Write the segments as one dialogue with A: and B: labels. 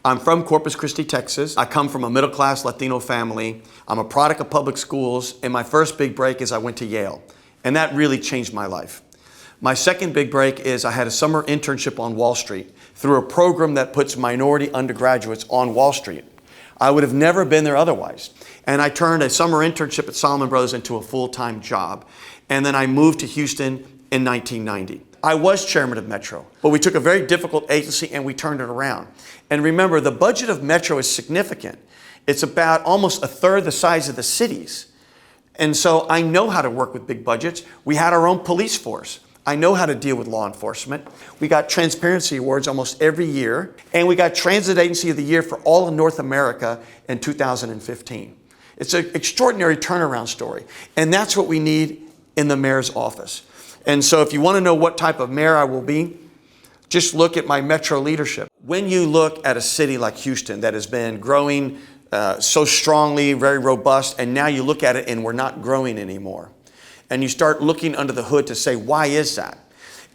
A: I'm from Corpus Christi, Texas. I come from a middle-class Latino family. I'm a product of public schools, and my first big break is I went to Yale, and that really changed my life. My second big break is I had a summer internship on Wall Street through a program that puts minority undergraduates on Wall Street. I would have never been there otherwise. And I turned a summer internship at Salomon Brothers into a full-time job. And then I moved to Houston in 1990. I was chairman of Metro, but we took a very difficult agency and we turned it around. And remember, the budget of Metro is significant. It's about almost a third the size of the cities. And so I know how to work with big budgets. We had our own police force. I know how to deal with law enforcement. We got transparency awards almost every year, and we got Transit Agency of the Year for all of North America in 2015. It's an extraordinary turnaround story, and that's what we need in the mayor's office. And so if you want to know what type of mayor I will be, just look at my Metro leadership. When you look at a city like Houston that has been growing so strongly, very robust, and now you look at it and we're not growing anymore, and you start looking under the hood to say, why is that?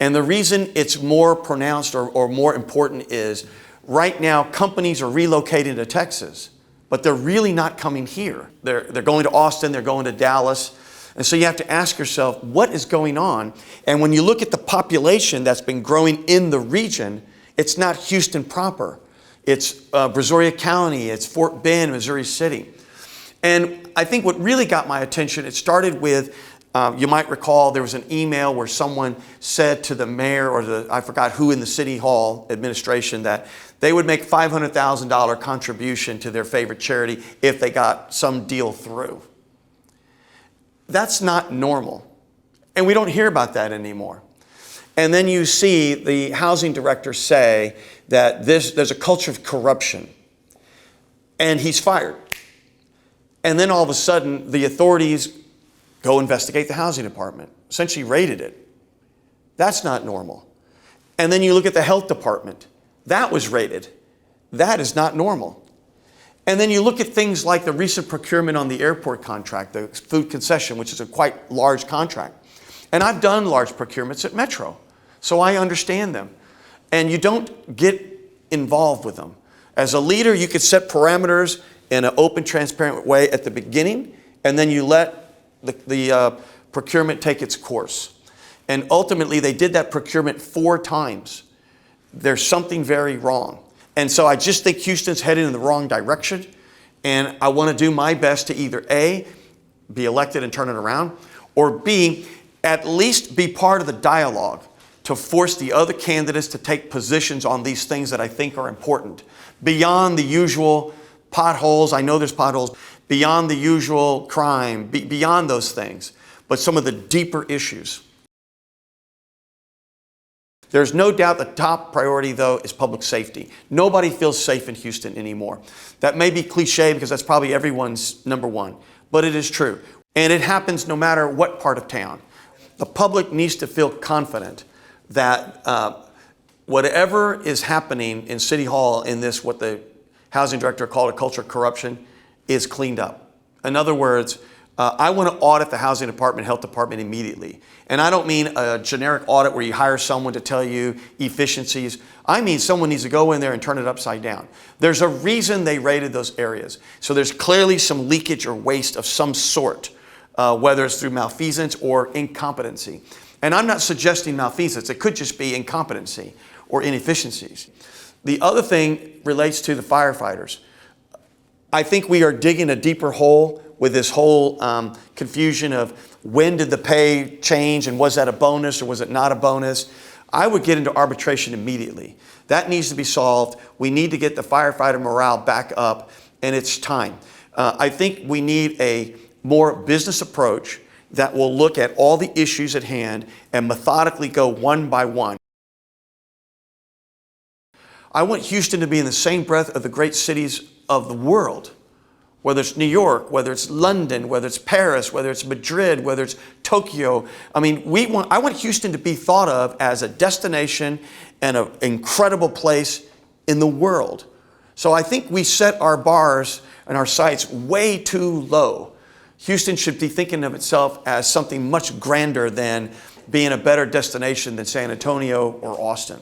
A: And the reason it's more pronounced or more important is right now companies are relocating to Texas, but they're really not coming here. They're going to Austin, they're going to Dallas. And so you have to ask yourself, what is going on? And when you look at the population that's been growing in the region, it's not Houston proper. It's Brazoria County, it's Fort Bend, Missouri City. And I think what really got my attention, it started with, you might recall there was an email where someone said to the mayor or I forgot who in the City Hall administration that they would make $500,000 contribution to their favorite charity if they got some deal through. That's not normal. And we don't hear about that anymore. And then you see the housing director say that there's a culture of corruption. And he's fired. And then all of a sudden, the authorities go investigate the housing department, essentially raided it. That's not normal. And then you look at the health department. That was raided. That is not normal. And then you look at things like the recent procurement on the airport contract, the food concession, which is a quite large contract. And I've done large procurements at Metro, so I understand them. And you don't get involved with them. As a leader, you could set parameters in an open, transparent way at the beginning, and then you let the procurement take its course. And ultimately, they did that procurement 4 times. There's something very wrong. And so I just think Houston's headed in the wrong direction. And I want to do my best to either A, be elected and turn it around, or B, at least be part of the dialogue to force the other candidates to take positions on these things that I think are important. Beyond the usual potholes, I know there's potholes, beyond the usual crime, beyond those things, but some of the deeper issues. There's no doubt the top priority, though, is public safety. Nobody feels safe in Houston anymore. That may be cliche because that's probably everyone's number one, but it is true. And it happens no matter what part of town. The public needs to feel confident that whatever is happening in City Hall in this, what the housing director called a culture of corruption, is cleaned up. In other words, I want to audit the housing department, health department immediately. And I don't mean a generic audit where you hire someone to tell you efficiencies. I mean someone needs to go in there and turn it upside down. There's a reason they raided those areas. So there's clearly some leakage or waste of some sort, whether it's through malfeasance or incompetency. And I'm not suggesting malfeasance. It could just be incompetency or inefficiencies. The other thing relates to the firefighters. I think we are digging a deeper hole with this whole confusion of when did the pay change and was that a bonus or was it not a bonus? I would get into arbitration immediately. That needs to be solved. We need to get the firefighter morale back up, and it's time. I think we need a more business approach that will look at all the issues at hand and methodically go one by one. I want Houston to be in the same breath of the great cities of the world. Whether it's New York, whether it's London, whether it's Paris, whether it's Madrid, whether it's Tokyo. I mean, I want Houston to be thought of as a destination and an incredible place in the world. So I think we set our bars and our sights way too low. Houston should be thinking of itself as something much grander than being a better destination than San Antonio or Austin.